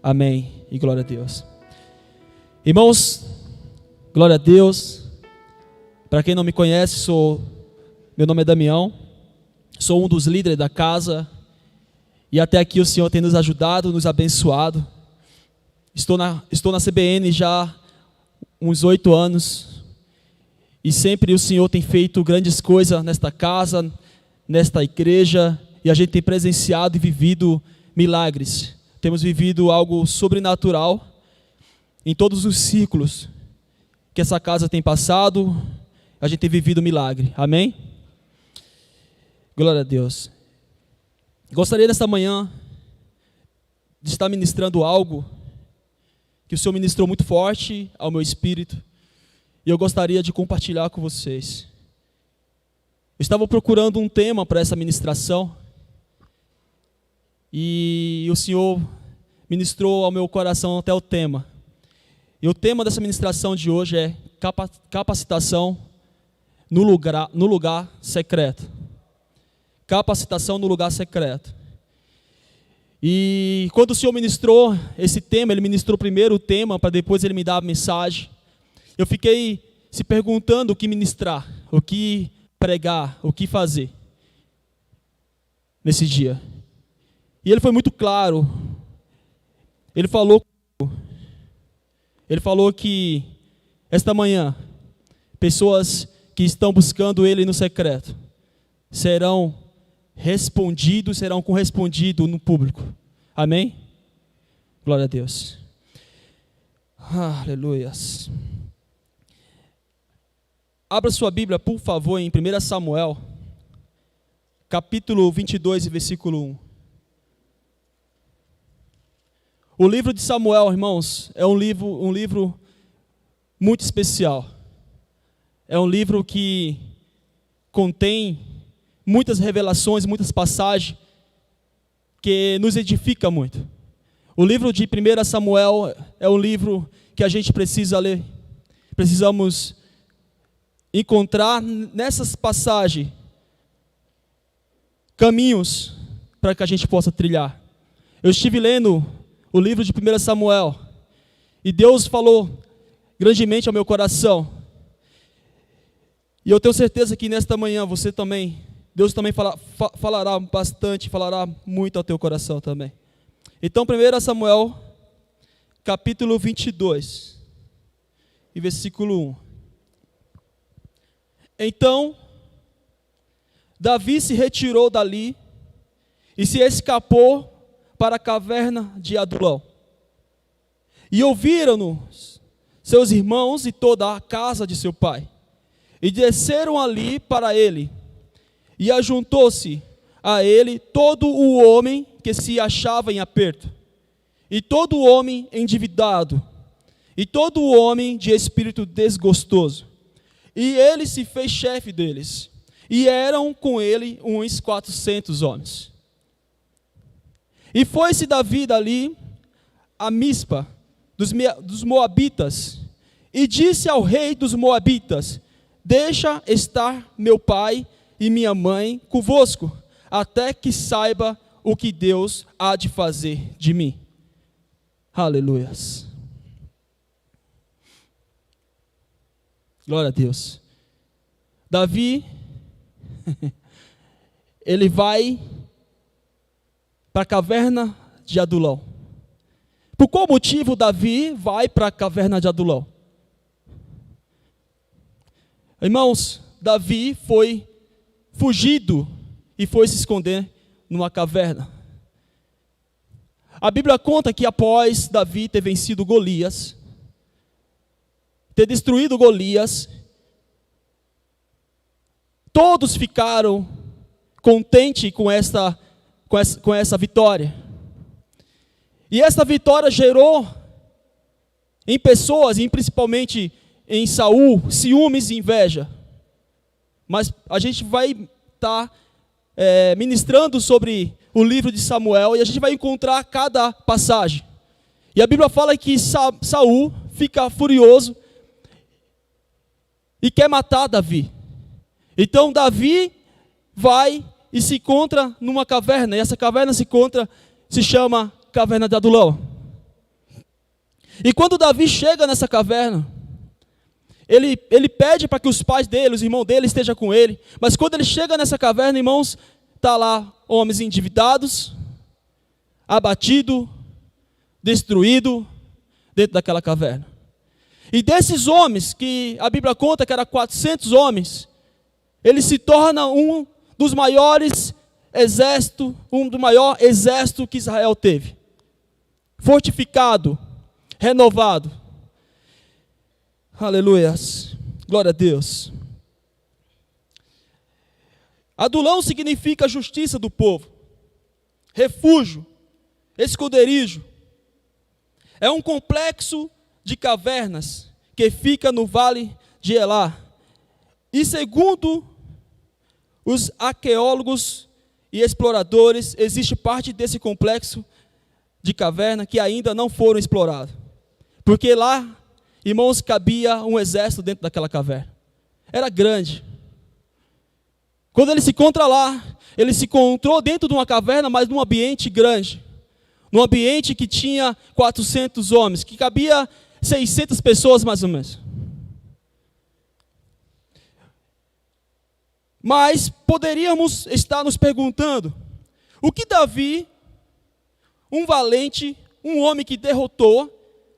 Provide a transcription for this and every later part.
Amém e glória a Deus. Irmãos, glória a Deus. Para quem não me conhece, meu nome é Damião, sou um dos líderes da casa e até aqui o Senhor tem nos ajudado, nos abençoado. Estou na CBN já há uns 8 anos e sempre o Senhor tem feito grandes coisas nesta casa, nesta igreja, e a gente tem presenciado e vivido milagres. Temos vivido algo sobrenatural em todos os círculos que essa casa tem passado. A gente tem vivido milagre, amém? Glória a Deus. Gostaria nesta manhã de estar ministrando algo que o Senhor ministrou muito forte ao meu espírito, e eu gostaria de compartilhar com vocês. Eu estava procurando um tema para essa ministração, e o Senhor ministrou ao meu coração até o tema. E o tema dessa ministração de hoje é capacitação no lugar secreto. Capacitação no lugar secreto. E quando o Senhor ministrou esse tema, Ele ministrou primeiro o tema, para depois Ele me dar a mensagem. Eu fiquei se perguntando o que ministrar, o que pregar, o que fazer nesse dia. E Ele foi muito claro. Ele falou que esta manhã, pessoas que estão buscando Ele no secreto serão correspondidos no público. Amém? Glória a Deus. Aleluias. Abra sua Bíblia, por favor, em 1 Samuel, capítulo 22, versículo 1. O livro de Samuel, irmãos, é um livro muito especial. É um livro que contém muitas revelações, muitas passagens que nos edifica muito. O livro de 1 Samuel é um livro que a gente precisa ler. Precisamos encontrar nessas passagens caminhos para que a gente possa trilhar. Eu estive lendo o livro de 1 Samuel e Deus falou grandemente ao meu coração. E eu tenho certeza que nesta manhã Deus também falará bastante, falará muito ao teu coração também. Então, 1 Samuel, capítulo 22, e versículo 1. Então, Davi se retirou dali e se escapou para a caverna de Adulão. E ouviram-no seus irmãos e toda a casa de seu pai. E desceram ali para ele. E ajuntou-se a ele todo o homem que se achava em aperto, e todo o homem endividado, e todo o homem de espírito desgostoso. E ele se fez chefe deles. E eram com ele uns 400 homens. E foi-se Davi dali a Mispa dos Moabitas, e disse ao rei dos Moabitas: deixa estar meu pai e minha mãe convosco, até que saiba o que Deus há de fazer de mim. Aleluias. Glória a Deus. Davi, ele vai para a caverna de Adulão. Por qual motivo Davi vai para a caverna de Adulão? Irmãos, Davi foi fugido e foi se esconder numa caverna. A Bíblia conta que após Davi ter vencido Golias, ter destruído Golias, todos ficaram contentes com essa vitória. E essa vitória gerou em pessoas, e principalmente em Saul, ciúmes e inveja. Mas a gente vai estar ministrando sobre o livro de Samuel, e a gente vai encontrar cada passagem. E a Bíblia fala que Saul fica furioso e quer matar Davi. Então Davi vai e se encontra numa caverna, e essa caverna se chama Caverna de Adulão. E quando Davi chega nessa caverna, ele pede para que os pais dele, os irmãos dele estejam com ele. Mas quando ele chega nessa caverna, irmãos, está lá homens endividados, abatido, destruído, dentro daquela caverna. E desses homens, que a Bíblia conta que eram 400 homens, ele se torna um dos maiores exércitos, um do maior exército que Israel teve. Fortificado, renovado. Aleluias. Glória a Deus. Adulão significa justiça do povo, refúgio, esconderijo. É um complexo de cavernas que fica no vale de Elá. E segundo os arqueólogos e exploradores, existe parte desse complexo de caverna que ainda não foram explorados. Porque lá, irmãos, cabia um exército dentro daquela caverna. Era grande. Quando ele se encontra lá, ele se encontrou dentro de uma caverna, mas num ambiente grande. Num ambiente que tinha 400 homens, que cabia 600 pessoas mais ou menos. Mas poderíamos estar nos perguntando, o que Davi, um valente, um homem que derrotou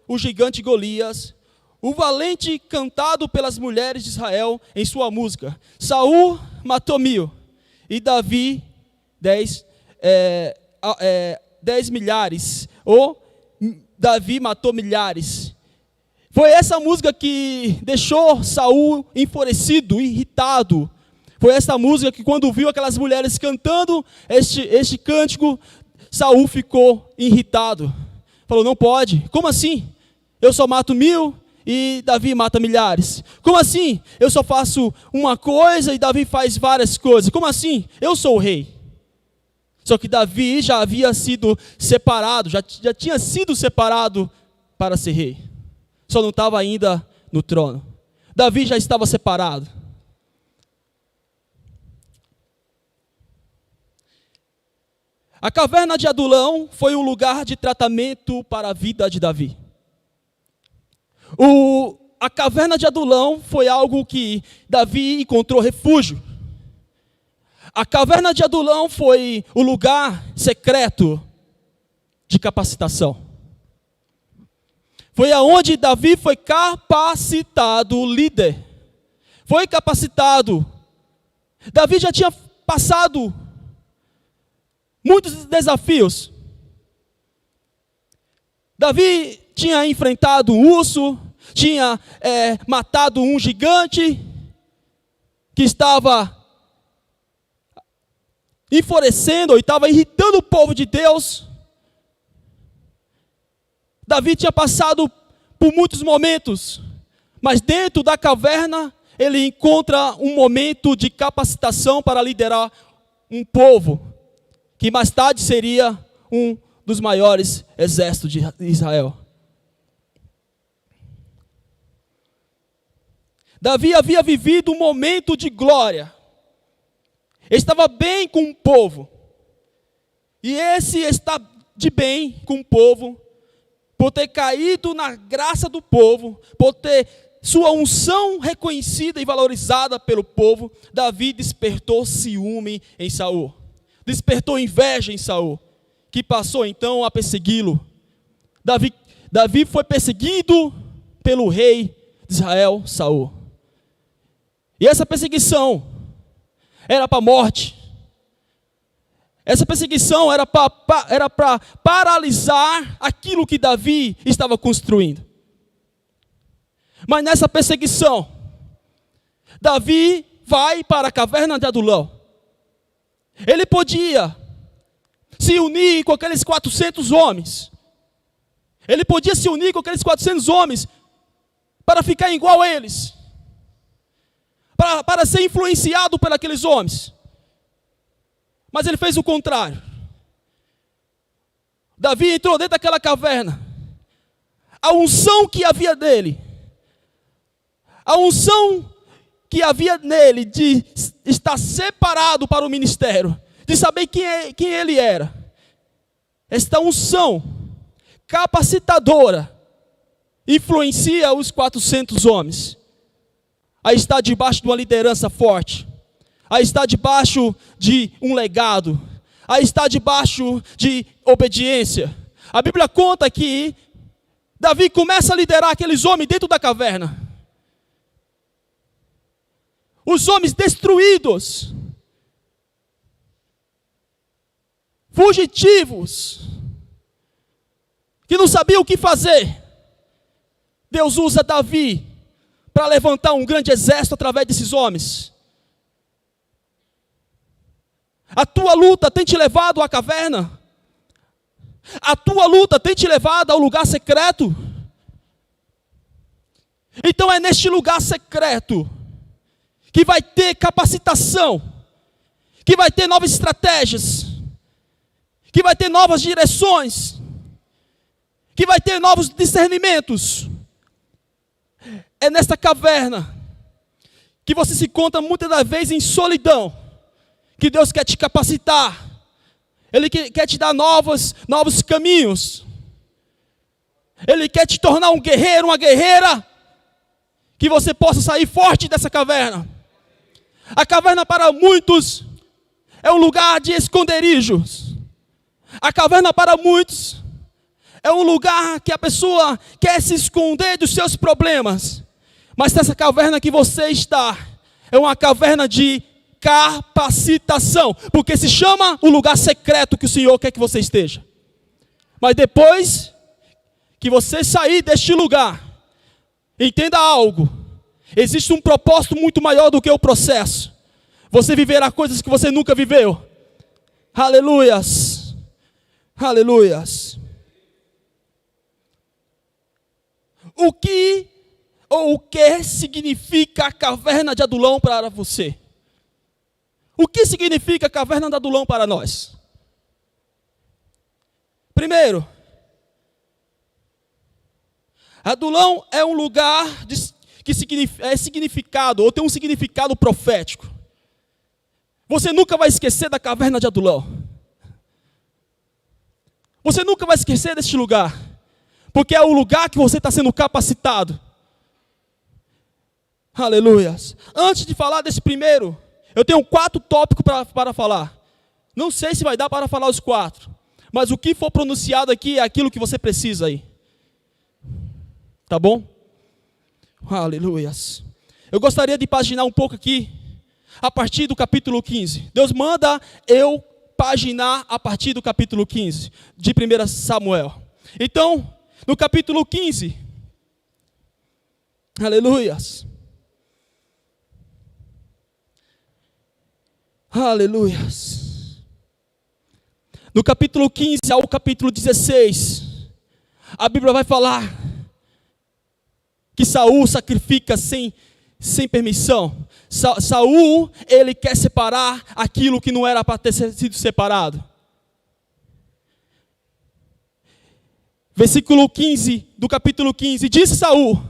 o gigante Golias, o valente cantado pelas mulheres de Israel em sua música, Saul matou 1000 e Davi 10 milhares, ou Davi matou milhares. Foi essa música que deixou Saul enfurecido, irritado. Foi essa música que, quando viu aquelas mulheres cantando este cântico, Saul ficou irritado. Falou, não pode. Como assim? Eu só mato 1000 e Davi mata milhares. Como assim? Eu só faço uma coisa e Davi faz várias coisas. Como assim? Eu sou o rei. Só que Davi já havia sido separado, já tinha sido separado para ser rei. Só não estava ainda no trono. Davi já estava separado. A caverna de Adulão foi um lugar de tratamento para a vida de Davi. A caverna de Adulão foi algo que Davi encontrou refúgio. A caverna de Adulão foi o lugar secreto de capacitação. Foi aonde Davi foi capacitado líder. Foi capacitado. Davi já tinha passado muitos desafios. Davi tinha enfrentado um urso, tinha matado um gigante que estava enfurecendo, ou estava irritando o povo de Deus. Davi tinha passado por muitos momentos, mas dentro da caverna ele encontra um momento de capacitação para liderar um povo que mais tarde seria um dos maiores exércitos de Israel. Davi havia vivido um momento de glória. Ele estava bem com o povo. E esse está de bem com o povo, por ter caído na graça do povo, por ter sua unção reconhecida e valorizada pelo povo, Davi despertou ciúme em Saul. Despertou inveja em Saul, que passou então a persegui-lo. Davi foi perseguido pelo rei de Israel, Saul. E essa perseguição era para a morte. Essa perseguição era para paralisar aquilo que Davi estava construindo. Mas nessa perseguição, Davi vai para a caverna de Adulão. Ele podia se unir com aqueles 400 homens. Ele podia se unir com aqueles 400 homens para ficar igual a eles. Para ser influenciado por aqueles homens. Mas ele fez o contrário. Davi entrou dentro daquela caverna. A unção que havia dele, a unção que havia nele de estar separado para o ministério, de saber quem ele era, esta unção capacitadora influencia os 400 homens a estar debaixo de uma liderança forte, a estar debaixo de um legado, a estar debaixo de obediência. A Bíblia conta que Davi começa a liderar aqueles homens dentro da caverna. Os homens destruídos, fugitivos, que não sabiam o que fazer. Deus usa Davi para levantar um grande exército através desses homens. A tua luta tem te levado à caverna? A tua luta tem te levado ao lugar secreto? Então é neste lugar secreto que vai ter capacitação, que vai ter novas estratégias, que vai ter novas direções, que vai ter novos discernimentos. É nesta caverna que você se encontra muitas das vezes em solidão, que Deus quer te capacitar. Ele quer te dar novos caminhos. Ele quer te tornar um guerreiro, uma guerreira, que você possa sair forte dessa caverna. A caverna para muitos é um lugar de esconderijos. A caverna para muitos é um lugar que a pessoa quer se esconder dos seus problemas. Mas essa caverna que você está é uma caverna de capacitação, porque se chama o lugar secreto que o Senhor quer que você esteja. Mas depois que você sair deste lugar, entenda algo: existe um propósito muito maior do que o processo. Você viverá coisas que você nunca viveu. Aleluias, aleluias. O que significa a caverna de Adulão para você? O que significa a caverna de Adulão para nós? Primeiro, Adulão é um lugar que é significado, ou tem um significado profético. Você nunca vai esquecer da caverna de Adulão. Você nunca vai esquecer deste lugar, porque é o lugar que você está sendo capacitado. Aleluias. Antes de falar desse primeiro, eu tenho 4 tópicos para falar. Não sei se vai dar para falar os 4, mas o que for pronunciado aqui é aquilo que você precisa aí. Tá bom? Aleluias. Eu gostaria de paginar um pouco aqui, a partir do capítulo 15. Deus manda eu paginar a partir do capítulo 15, de 1 Samuel. Então, no capítulo 15, aleluias. Aleluias. No capítulo 15 ao capítulo 16, a Bíblia vai falar que Saul sacrifica sem permissão. Saul, ele quer separar aquilo que não era para ter sido separado. Versículo 15 do capítulo 15, disse Saul: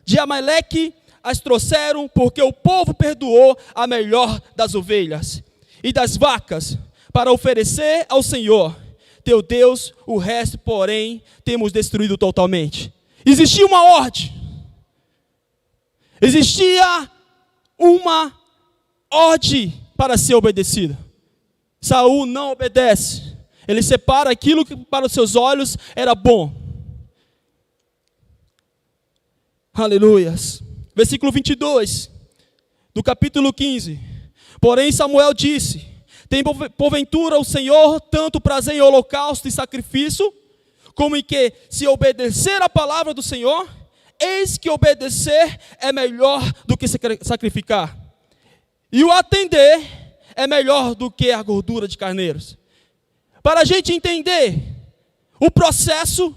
de Amaleque as trouxeram, porque o povo perdoou a melhor das ovelhas e das vacas, para oferecer ao Senhor, teu Deus, o resto, porém, temos destruído totalmente. Existia uma ordem, existia uma ordem para ser obedecida. Saul não obedece, ele separa aquilo que para os seus olhos era bom. Aleluias. Versículo 22, do capítulo 15. Porém Samuel disse: tem porventura o Senhor tanto prazer em holocausto e sacrifício, como em que se obedecer a palavra do Senhor? Eis que obedecer é melhor do que sacrificar, e o atender é melhor do que a gordura de carneiros. Para a gente entender o processo,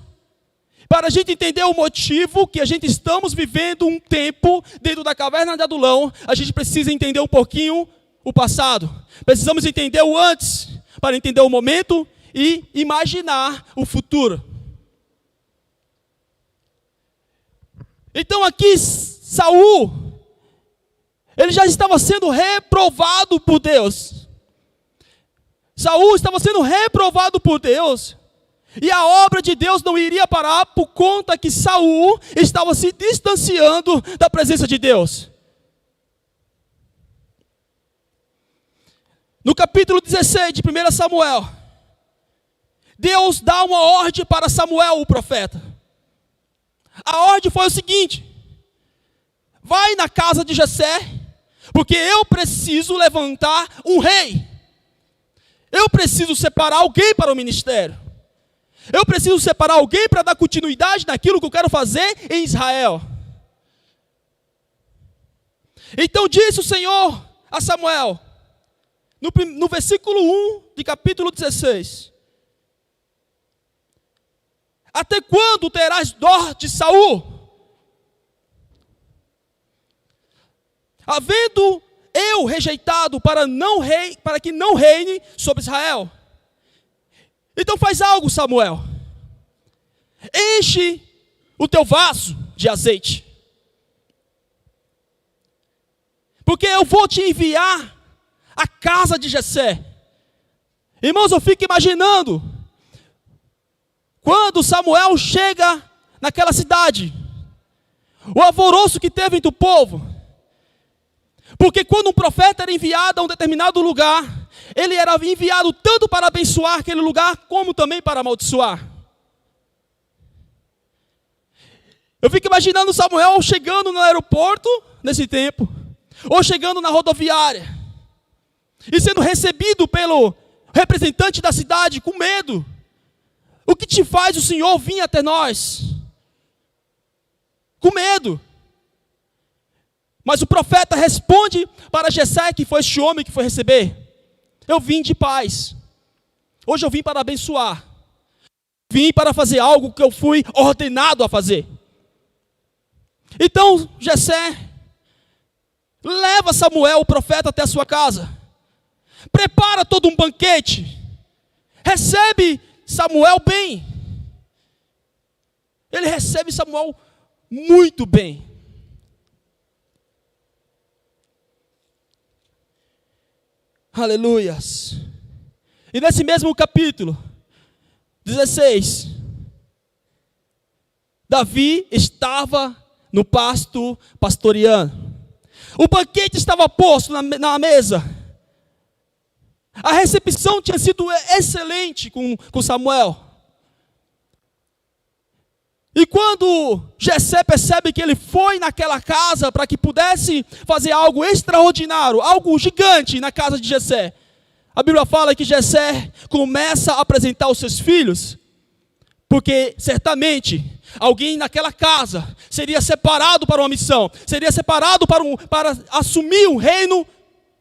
para a gente entender o motivo que a gente estamos vivendo um tempo dentro da caverna de Adulão, a gente precisa entender um pouquinho o passado. Precisamos entender o antes, para entender o momento e imaginar o futuro. Então aqui Saul, ele já estava sendo reprovado por Deus. Saul estava sendo reprovado por Deus. E a obra de Deus não iria parar por conta que Saul estava se distanciando da presença de Deus. No capítulo 16 de 1 Samuel, Deus dá uma ordem para Samuel, o profeta. A ordem foi o seguinte: vai na casa de Jessé, porque eu preciso levantar um rei. Eu preciso separar alguém para o ministério. Eu preciso separar alguém para dar continuidade naquilo que eu quero fazer em Israel. Então disse o Senhor a Samuel, no versículo 1 de capítulo 16: até quando terás dó de Saul? Havendo eu rejeitado para que não reine sobre Israel. Então faz algo, Samuel. Enche o teu vaso de azeite, porque eu vou te enviar à casa de Jessé. Irmãos, eu fico imaginando, quando Samuel chega naquela cidade, o alvoroço que teve entre o povo. Porque quando um profeta era enviado a um determinado lugar, ele era enviado tanto para abençoar aquele lugar, como também para amaldiçoar. Eu fico imaginando Samuel chegando no aeroporto, nesse tempo, ou chegando na rodoviária, e sendo recebido pelo representante da cidade com medo. O que te faz o Senhor vir até nós? Com medo. Mas o profeta responde para Jessé, que foi este homem que foi receber: eu vim de paz. Hoje eu vim para abençoar. Vim para fazer algo que eu fui ordenado a fazer. Então Jessé leva Samuel, o profeta, até a sua casa. Prepara todo um banquete. Recebe Samuel bem. Ele recebe Samuel muito bem. Aleluias. E nesse mesmo capítulo 16, Davi estava no pasto pastoreando. O banquete estava posto na mesa. A recepção tinha sido excelente com Samuel. E quando Jessé percebe que ele foi naquela casa para que pudesse fazer algo extraordinário, algo gigante na casa de Jessé, a Bíblia fala que Jessé começa a apresentar os seus filhos, porque certamente alguém naquela casa seria separado para uma missão, seria separado para assumir um reino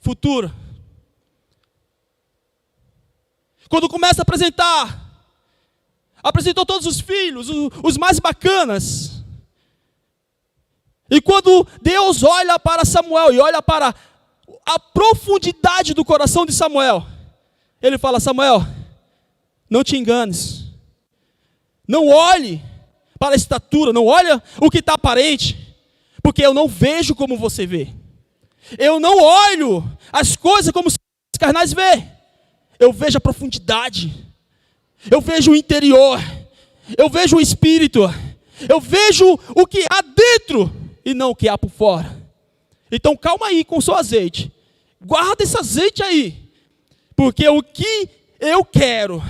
futuro. Quando começa a apresentou todos os filhos, os mais bacanas. E quando Deus olha para Samuel e olha para a profundidade do coração de Samuel, ele fala: Samuel, não te enganes. Não olhe para a estatura, não olha o que está aparente, porque eu não vejo como você vê. Eu não olho as coisas como os carnais vê. Eu vejo a profundidade. Eu vejo o interior, eu vejo o espírito, eu vejo o que há dentro e não o que há por fora. Então calma aí com o seu azeite, guarda esse azeite aí, porque o que eu quero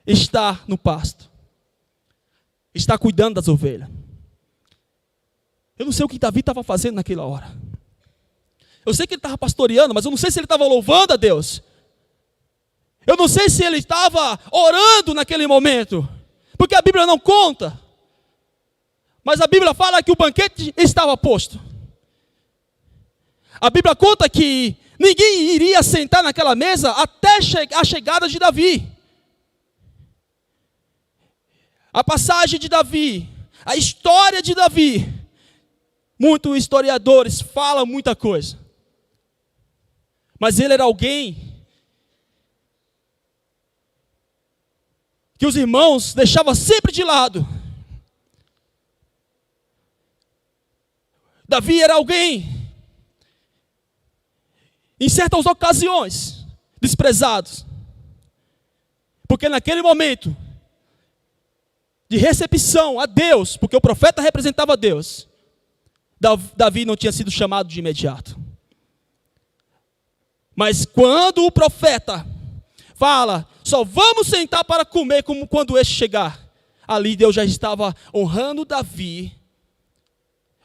está no pasto, está cuidando das ovelhas. Eu não sei o que Davi estava fazendo naquela hora. Eu sei que ele estava pastoreando, mas eu não sei se ele estava louvando a Deus. Eu não sei se ele estava orando naquele momento, porque a Bíblia não conta. Mas a Bíblia fala que o banquete estava posto. A Bíblia conta que ninguém iria sentar naquela mesa até a chegada de Davi. A passagem de Davi, a história de Davi, muitos historiadores falam muita coisa. Mas ele era alguém que os irmãos deixavam sempre de lado. Davi era alguém, em certas ocasiões, desprezado. Porque naquele momento, de recepção a Deus, porque o profeta representava Deus, Davi não tinha sido chamado de imediato. Mas quando o profeta fala, só vamos sentar para comer quando este chegar, ali Deus já estava honrando Davi,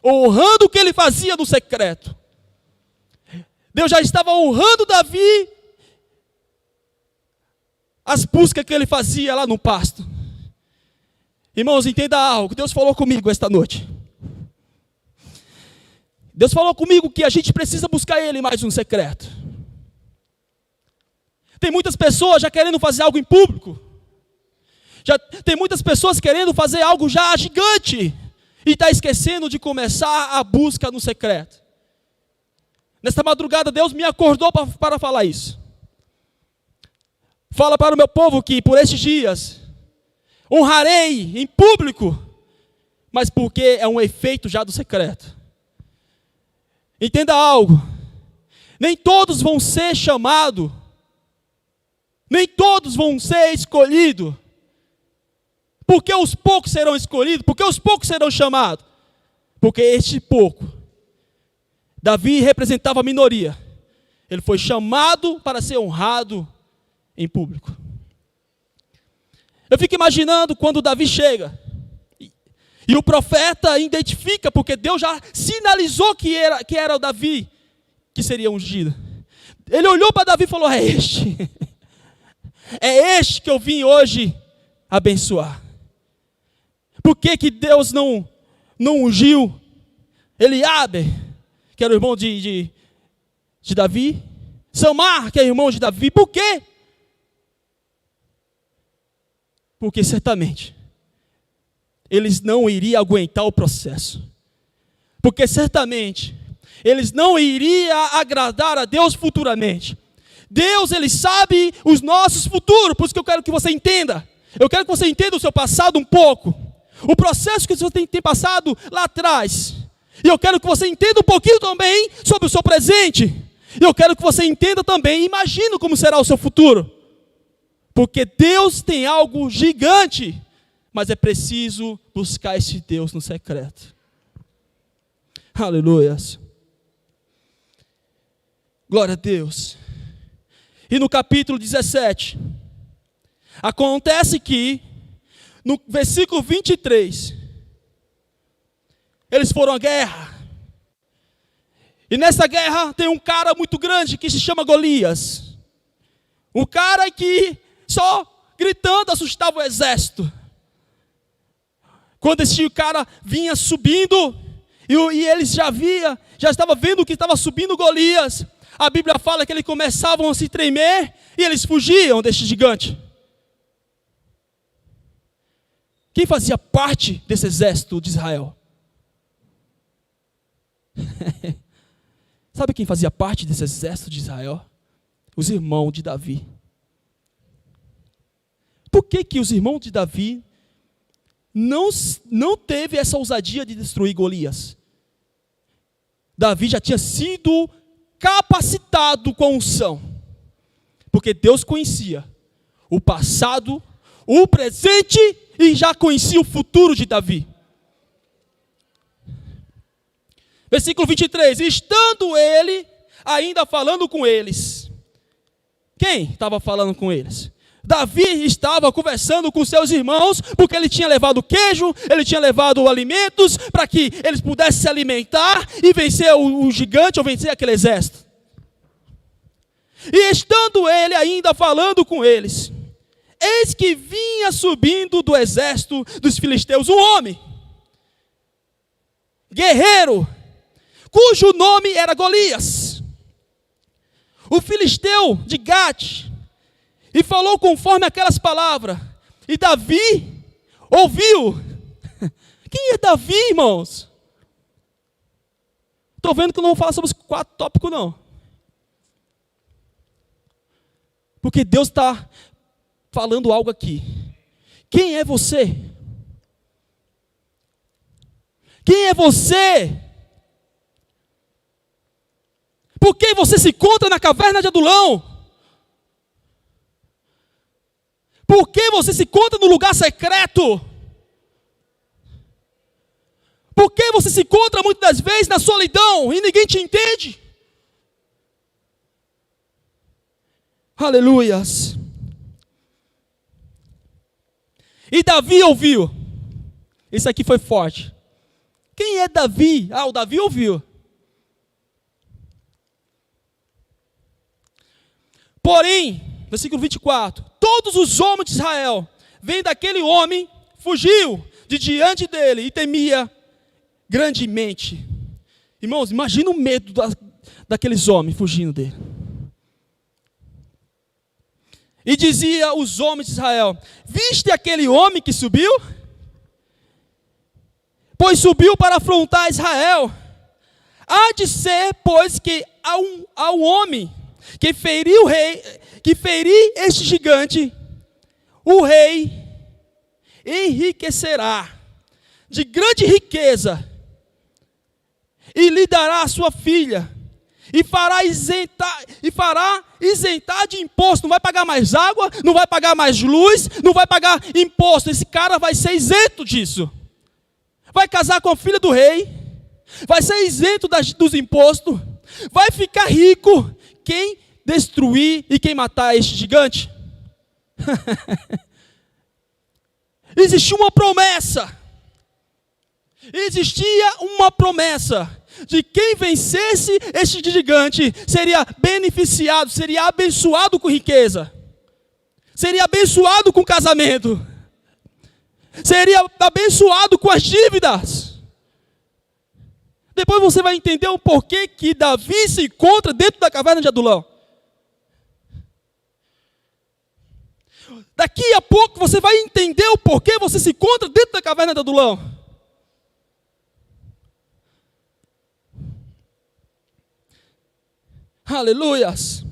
honrando o que ele fazia no secreto. Deus já estava honrando Davi, as buscas que ele fazia lá no pasto. Irmãos, entenda algo, Deus falou comigo esta noite. Deus falou comigo que a gente precisa buscar Ele mais no secreto. Tem muitas pessoas já querendo fazer algo em público. Tem muitas pessoas querendo fazer algo já gigante. E está esquecendo de começar a busca no secreto. Nesta madrugada Deus me acordou para falar isso. Fala para o meu povo que por estes dias honrarei em público, mas porque é um efeito já do secreto. Entenda algo, nem todos vão ser chamados, nem todos vão ser escolhidos. Por que os poucos serão escolhidos? Por que os poucos serão chamados? Porque este pouco, Davi representava a minoria, ele foi chamado para ser honrado em público. Eu fico imaginando quando Davi chega, e o profeta identifica, porque Deus já sinalizou que era o Davi que seria ungido. Ele olhou para Davi e falou, é este que eu vim hoje abençoar. Por que Deus não ungiu Eliabe, que era o irmão de Davi? Samar, que é irmão de Davi, por quê? Porque certamente eles não iriam aguentar o processo. Porque certamente eles não iriam agradar a Deus futuramente. Deus, Ele sabe os nossos futuros, por isso que eu quero que você entenda. Eu quero que você entenda o seu passado um pouco. O processo que você tem passado lá atrás. E eu quero que você entenda um pouquinho também sobre o seu presente. E eu quero que você entenda também, imagine como será o seu futuro. Porque Deus tem algo gigante, mas é preciso buscar esse Deus no secreto. Aleluia. Glória a Deus. E no capítulo 17, acontece que, no versículo 23, eles foram à guerra. E nessa guerra tem um cara muito grande que se chama Golias. Um cara que só gritando assustava o exército. Quando esse cara vinha subindo, e eles já estavam vendo que estava subindo Golias, a Bíblia fala que eles começavam a se tremer, e eles fugiam deste gigante. Quem fazia parte desse exército de Israel? Sabe quem fazia parte desse exército de Israel? Os irmãos de Davi. Por que os irmãos de Davi não teve essa ousadia de destruir Golias? Davi já tinha sido capacitado com unção, porque Deus conhecia o passado, o presente e já conhecia o futuro de Davi. Versículo 23, estando ele ainda falando com eles. Quem estava falando com eles? Davi estava conversando com seus irmãos, porque ele tinha levado queijo, ele tinha levado alimentos, para que eles pudessem se alimentar e vencer o gigante, ou vencer aquele exército. E estando ele ainda falando com eles, eis que vinha subindo do exército dos filisteus um homem, guerreiro, cujo nome era Golias, o filisteu de Gate, e falou conforme aquelas palavras. E Davi ouviu. Quem é Davi, irmãos? Estou vendo que eu não vou falar sobre os 4 tópicos, não. Porque Deus está falando algo aqui. Quem é você? Quem é você? Por que você se encontra na caverna de Adulão? Por que você se encontra no lugar secreto? Por que você se encontra muitas das vezes na solidão e ninguém te entende? Aleluias. E Davi ouviu. Isso aqui foi forte. Quem é Davi? O Davi ouviu. Porém, versículo 24, todos os homens de Israel, vendo aquele homem, fugiu de diante dele e temia grandemente. Irmãos, imagina o medo daqueles homens fugindo dele. E dizia os homens de Israel: viste aquele homem que subiu? Pois subiu para afrontar Israel. Há de ser, pois, que há um homem que feriu o rei, que ferir este gigante, o rei enriquecerá de grande riqueza, e lhe dará a sua filha, e fará isentar de imposto. Não vai pagar mais água, não vai pagar mais luz, não vai pagar imposto. Esse cara vai ser isento disso. Vai casar com a filha do rei, vai ser isento dos impostos, vai ficar rico quem destruir e quem matar este gigante. Existia uma promessa de quem vencesse este gigante seria beneficiado, seria abençoado com riqueza, seria abençoado com casamento, seria abençoado com as dívidas. Depois você vai entender o porquê que Davi se encontra dentro da caverna de Adulão. Daqui a pouco você vai entender o porquê você se encontra dentro da caverna de Adulão. Aleluias.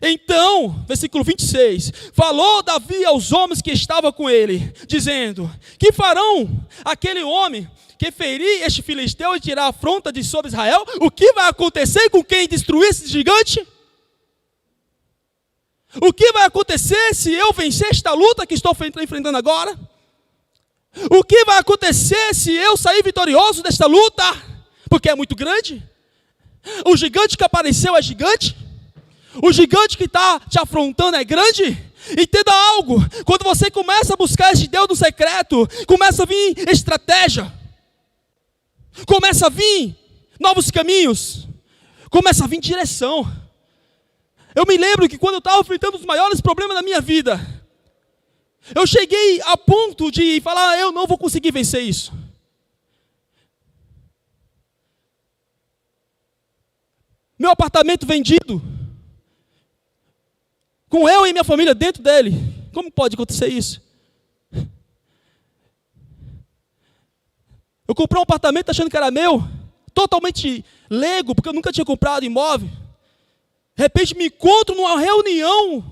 Então, versículo 26, falou Davi aos homens que estavam com ele, dizendo: que farão aquele homem que ferir este filisteu e tirar a afronta de sobre Israel? O que vai acontecer com quem destruir esse gigante? O que vai acontecer se eu vencer esta luta que estou enfrentando agora? O que vai acontecer se eu sair vitorioso desta luta? Porque é muito grande. O gigante que apareceu é gigante. O gigante que está te afrontando é grande. Entenda algo: quando você começa a buscar esse Deus no secreto, começa a vir estratégia, começa a vir novos caminhos, começa a vir direção. Eu me lembro que quando eu estava enfrentando os maiores problemas da minha vida, eu cheguei a ponto de falar: eu não vou conseguir vencer isso. Meu apartamento vendido, com eu e minha família dentro dele. Como pode acontecer isso? Eu comprei um apartamento achando que era meu, totalmente leigo, porque eu nunca tinha comprado imóvel. De repente me encontro numa reunião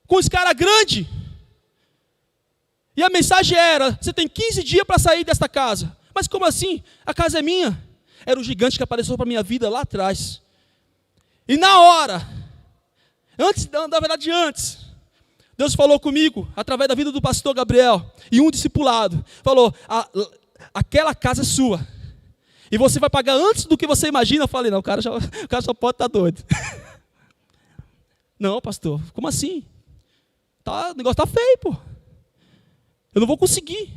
com esse cara grande. E a mensagem era: você tem 15 dias para sair desta casa. Mas como assim? A casa é minha. Era o gigante que apareceu para a minha vida lá atrás. E na hora, antes, Deus falou comigo, através da vida do pastor Gabriel, e um discipulado, falou: aquela casa é sua. E você vai pagar antes do que você imagina. Eu falei: não, o cara só pode estar doido. Não, pastor, como assim? O negócio está feio, pô. Eu não vou conseguir.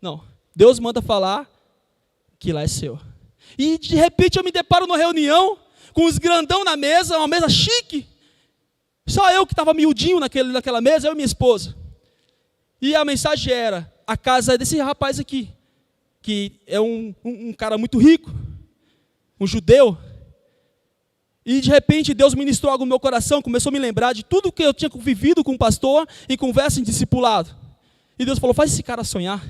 Não, Deus manda falar que lá é seu. E de repente eu me deparo numa reunião com os grandão na mesa, uma mesa chique. Só eu que estava miudinho naquela mesa, eu e minha esposa. E a mensagem era: a casa é desse rapaz aqui, que é um cara muito rico, um judeu. E de repente Deus ministrou algo no meu coração, começou a me lembrar de tudo que eu tinha vivido com o pastor em conversa em discipulado. E Deus falou: faz esse cara sonhar.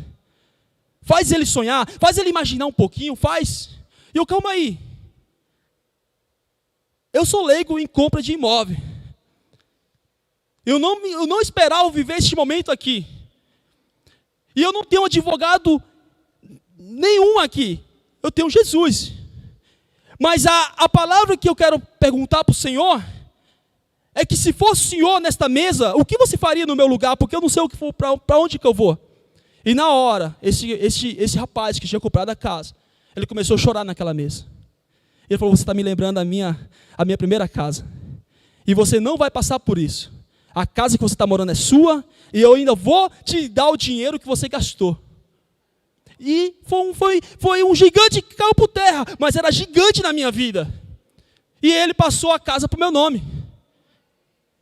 Faz ele sonhar, faz ele imaginar um pouquinho, faz. E eu: calma aí. Eu sou leigo em compra de imóvel. Eu não esperava viver este momento aqui. E eu não tenho advogado nenhum aqui. Eu tenho Jesus. Mas a palavra que eu quero perguntar para o Senhor é que se fosse o Senhor nesta mesa, o que você faria no meu lugar? Porque eu não sei o que for, para onde que eu vou. E na hora, esse rapaz que tinha comprado a casa, ele começou a chorar naquela mesa. Ele falou: você está me lembrando a minha primeira casa. E você não vai passar por isso. A casa que você está morando é sua, e eu ainda vou te dar o dinheiro que você gastou. E foi um gigante que caiu por terra, mas era gigante na minha vida. E ele passou a casa para o meu nome.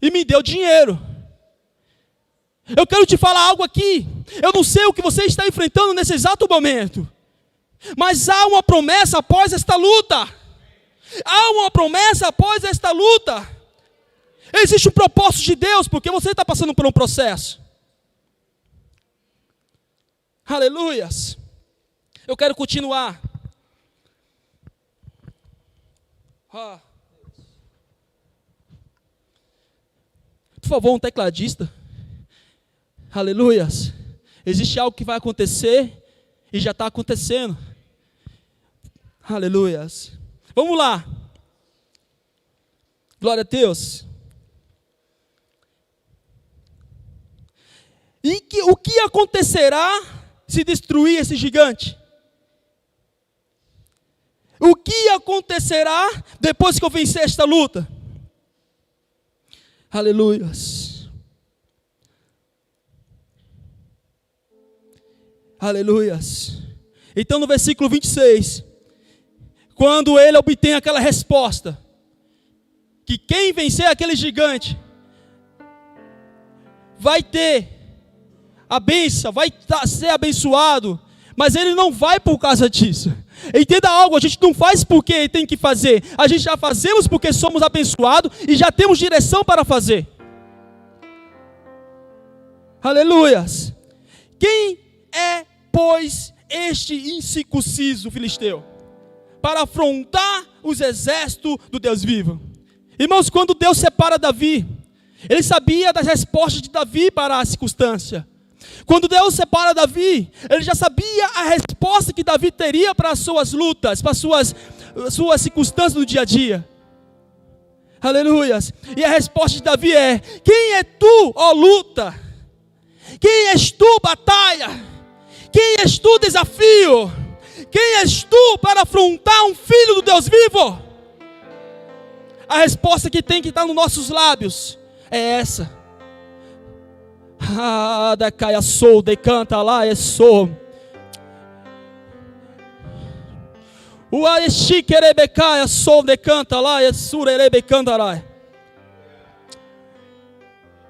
E me deu dinheiro. Eu quero te falar algo aqui. Eu não sei o que você está enfrentando nesse exato momento. Mas há uma promessa após esta luta. Há uma promessa após esta luta. Existe um propósito de Deus, porque você está passando por um processo. Aleluias. Eu quero continuar. Por favor, um tecladista. Aleluias. Existe algo que vai acontecer e já está acontecendo. Aleluias. Vamos lá. Glória a Deus. E o que acontecerá se destruir esse gigante? O que acontecerá depois que eu vencer esta luta? Aleluias. Aleluias. Então no versículo 26, quando ele obtém aquela resposta, que quem vencer aquele gigante vai ter a bênção, vai ser abençoado, mas ele não vai por causa disso. Entenda algo, a gente não faz porque tem que fazer, a gente já fazemos porque somos abençoados e já temos direção para fazer. Aleluias. Quem é, pois, este incircunciso filisteu para afrontar os exércitos do Deus vivo? Irmãos, quando Deus separa Davi, ele sabia das respostas de Davi para a circunstância. Quando Deus separa Davi, ele já sabia a resposta que Davi teria para as suas lutas, para as suas circunstâncias do dia a dia. Aleluias. E a resposta de Davi é: quem é tu, ó luta? Quem és tu, batalha? Quem és tu, desafio? Quem és tu para afrontar um filho do Deus vivo? A resposta que tem que estar nos nossos lábios é essa. Da caia sou, decanta lá, é sou. O aestiquerebecaia sou, decanta lá, é surerebecanta lá.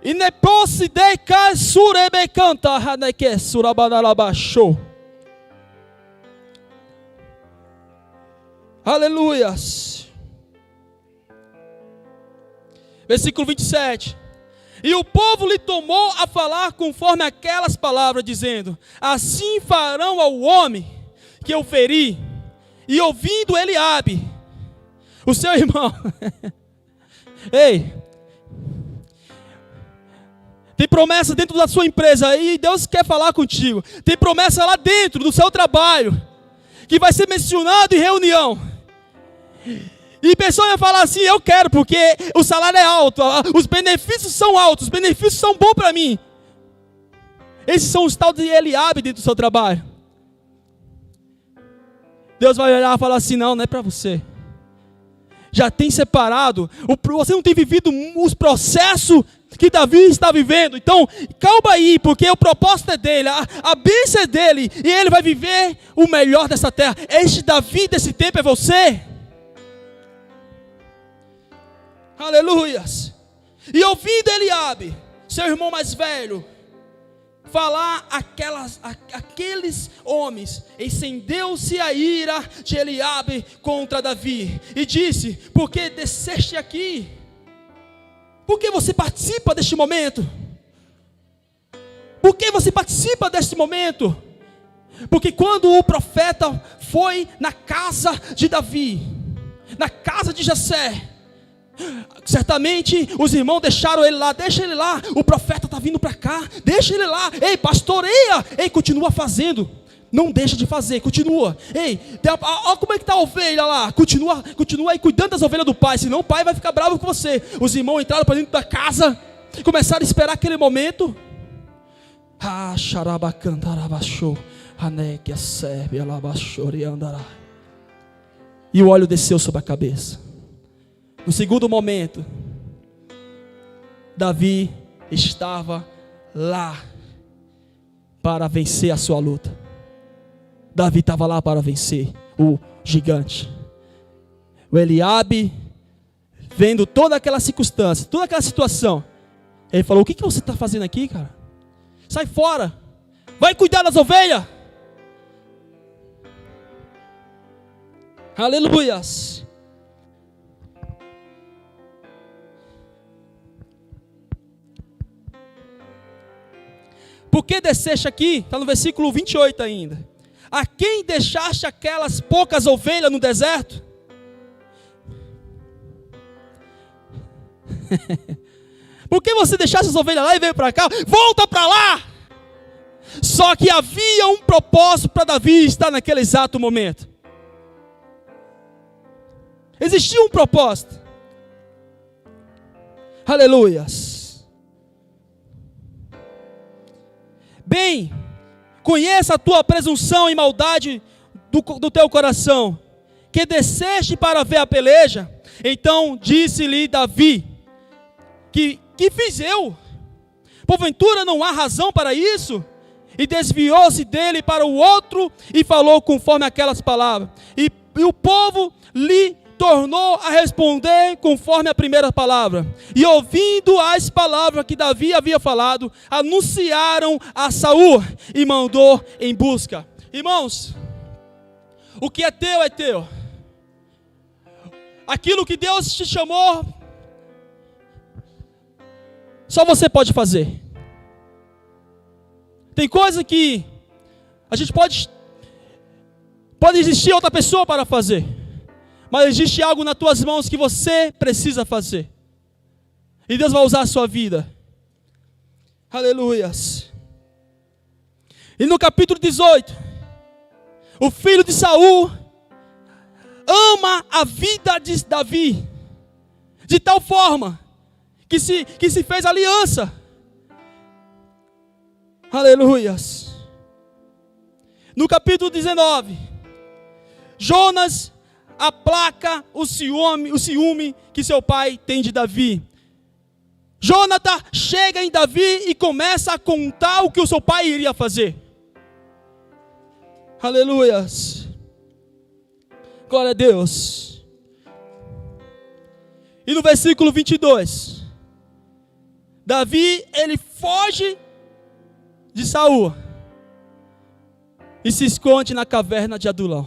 E neposse deca surebecanta, haneke surabanalabachou. Aleluias. Versículo 27. E o povo lhe tomou a falar conforme aquelas palavras, dizendo: assim farão ao homem que eu feri. E ouvindo Eliabe, o seu irmão, ei, tem promessa dentro da sua empresa e Deus quer falar contigo. Tem promessa lá dentro do seu trabalho que vai ser mencionado em reunião. E pessoa vai falar assim: eu quero, porque o salário é alto, os benefícios são altos, os benefícios são bons para mim. Esses são os tal de Eliabe dentro do seu trabalho. Deus vai olhar e falar assim: não é para você. Já tem separado, você não tem vivido os processos que Davi está vivendo. Então, calma aí, porque o propósito é dele, a bênção é dele, e ele vai viver o melhor dessa terra. Este Davi desse tempo é você. Aleluias. E ouvindo Eliabe, seu irmão mais velho, falar aqueles homens, encendeu-se a ira de Eliabe contra Davi, e disse: por que desceste aqui? Por que você participa deste momento? Por que você participa deste momento? Porque quando o profeta foi na casa de Davi, na casa de Jessé, certamente os irmãos deixaram ele lá. Deixa ele lá, o profeta está vindo para cá, deixa ele lá. Ei, pastoreia, ei, continua fazendo, não deixa de fazer, continua. Ei, olha como é que está a ovelha lá, continua aí cuidando das ovelhas do pai, senão o pai vai ficar bravo com você. Os irmãos entraram para dentro da casa, começaram a esperar aquele momento. Ah, xarabacantarabachou. Anequia serve, alabachou e andará. E o óleo desceu sobre a cabeça. No segundo momento, Davi estava lá para vencer a sua luta. Davi estava lá para vencer o gigante. O Eliabe, vendo toda aquela circunstância, toda aquela situação, ele falou: o que você está fazendo aqui, cara? Sai fora, vai cuidar das ovelhas. Aleluias. Por que desceste aqui? Está no versículo 28 ainda. A quem deixaste aquelas poucas ovelhas no deserto? Por que você deixasse as ovelhas lá e veio para cá? Volta para lá! Só que havia um propósito para Davi estar naquele exato momento. Existia um propósito. Aleluias. Bem, conheça a tua presunção e maldade do teu coração, que desceste para ver a peleja. Então disse-lhe Davi: que fiz eu? Porventura não há razão para isso? E desviou-se dele para o outro e falou conforme aquelas palavras. E o povo lhe tornou a responder conforme a primeira palavra. E ouvindo as palavras que Davi havia falado, anunciaram a Saul e mandou em busca. Irmãos, o que é teu é teu. Aquilo que Deus te chamou, só você pode fazer. Tem coisa que a gente pode existir outra pessoa para fazer, mas existe algo nas tuas mãos que você precisa fazer. E Deus vai usar a sua vida. Aleluias. E no capítulo 18, o filho de Saul ama a vida de Davi, de tal forma que se fez aliança. Aleluias. No capítulo 19, Jonas aplaca o ciúme que seu pai tem de Davi. Jonathan chega em Davi e começa a contar o que o seu pai iria fazer. Aleluias. Glória a Deus. E no versículo 22, Davi, ele foge de Saul e se esconde na caverna de Adulão.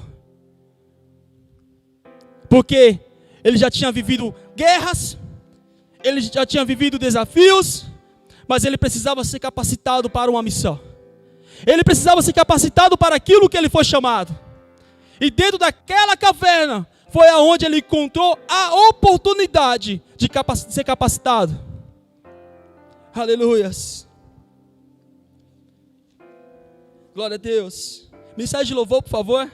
Porque ele já tinha vivido guerras, ele já tinha vivido desafios, mas ele precisava ser capacitado para uma missão. Ele precisava ser capacitado para aquilo que ele foi chamado. E dentro daquela caverna foi aonde ele encontrou a oportunidade de ser capacitado. Aleluias. Glória a Deus. Mensagem de louvor, por favor.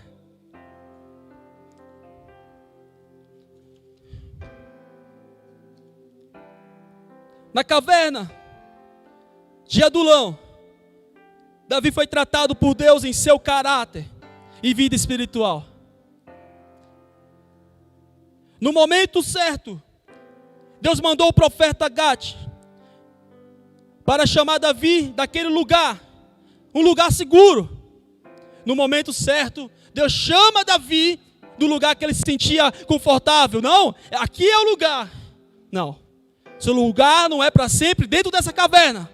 Na caverna de Adulão, Davi foi tratado por Deus em seu caráter e vida espiritual. No momento certo, Deus mandou o profeta Gade para chamar Davi daquele lugar, um lugar seguro. No momento certo, Deus chama Davi do lugar que ele se sentia confortável. Não, aqui é o lugar. Não. Seu lugar não é para sempre dentro dessa caverna.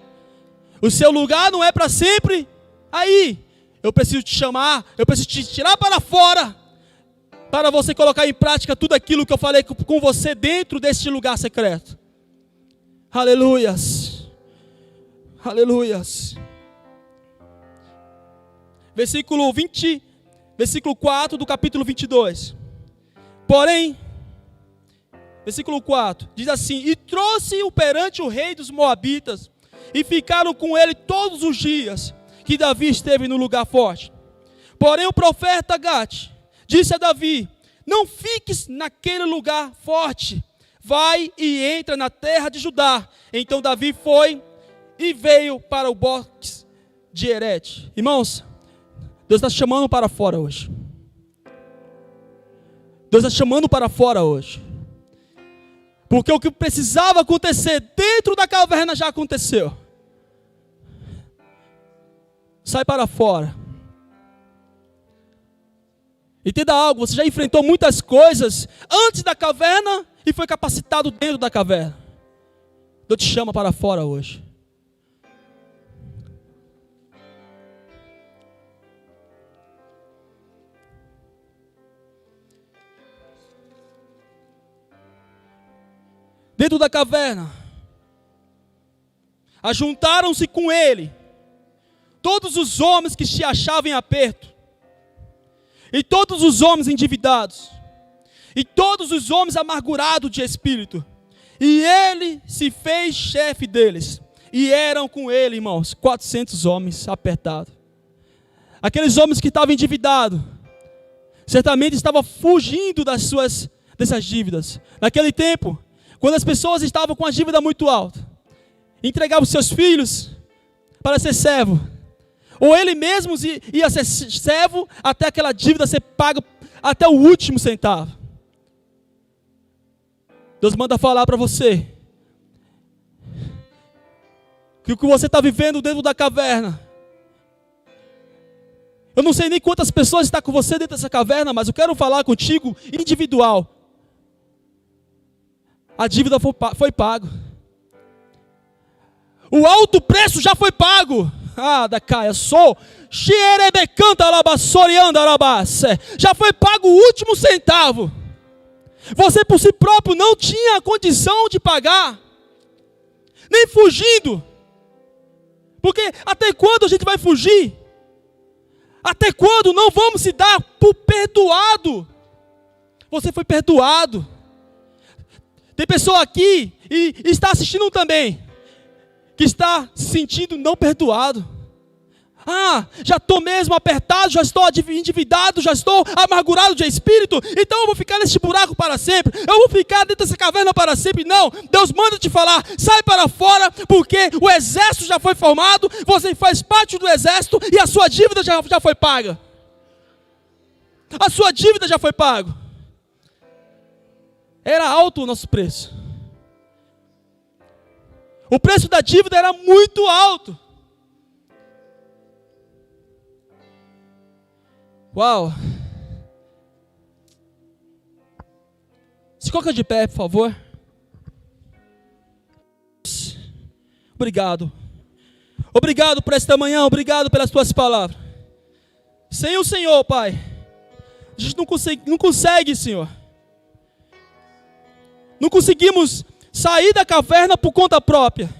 O seu lugar não é para sempre aí. Eu preciso te chamar, eu preciso te tirar para fora, para você colocar em prática tudo aquilo que eu falei com você dentro deste lugar secreto. Aleluias. Aleluias. Versículo 4 do capítulo 22. Porém, versículo 4, diz assim: e trouxe-o perante o rei dos Moabitas, e ficaram com ele todos os dias que Davi esteve no lugar forte. Porém o profeta Gade disse a Davi: não fiques naquele lugar forte, vai e entra na terra de Judá. Então Davi foi e veio para o box de Herete. Irmãos, Deus está chamando para fora hoje. Deus está chamando para fora hoje. Porque o que precisava acontecer dentro da caverna já aconteceu. Sai para fora. Entenda algo, você já enfrentou muitas coisas antes da caverna e foi capacitado dentro da caverna. Deus te chama para fora hoje. Dentro da caverna, ajuntaram-se com ele todos os homens que se achavam em aperto, e todos os homens endividados, e todos os homens amargurados de espírito, e ele se fez chefe deles, e eram com ele, irmãos, 400 homens apertados. Aqueles homens que estavam endividados, certamente estavam fugindo dessas dívidas. Naquele tempo, quando as pessoas estavam com a dívida muito alta, entregavam seus filhos para ser servo, ou ele mesmo ia ser servo até aquela dívida ser paga até o último centavo. Deus manda falar para você que o que você está vivendo dentro da caverna, eu não sei nem quantas pessoas estão com você dentro dessa caverna, mas eu quero falar contigo individual. A dívida foi pago. O alto preço já foi pago. Da caia sou. Já foi pago o último centavo. Você por si próprio não tinha a condição de pagar. Nem fugindo. Porque até quando a gente vai fugir? Até quando não vamos se dar por perdoado? Você foi perdoado. Tem pessoa aqui e está assistindo também, que está se sentindo não perdoado. Já estou mesmo apertado, já estou endividado, já estou amargurado de espírito, então eu vou ficar nesse buraco para sempre, eu vou ficar dentro dessa caverna para sempre. Não, Deus manda te falar, sai para fora, porque o exército já foi formado, você faz parte do exército e a sua dívida já foi paga. A sua dívida já foi paga. Era alto o nosso preço. O preço da dívida era muito alto. Uau. Se coloca de pé, por favor. Obrigado. Obrigado por esta manhã, obrigado pelas tuas palavras. Sem o Senhor, Pai, a gente não consegue, Senhor. Não conseguimos sair da caverna por conta própria.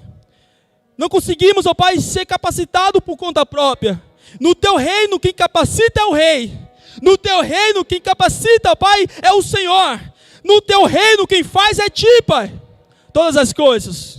Não conseguimos, ó Pai, ser capacitado por conta própria. No teu reino, quem capacita é o rei. No teu reino, quem capacita, Pai, é o Senhor. No teu reino, quem faz é ti, Pai. Todas as coisas.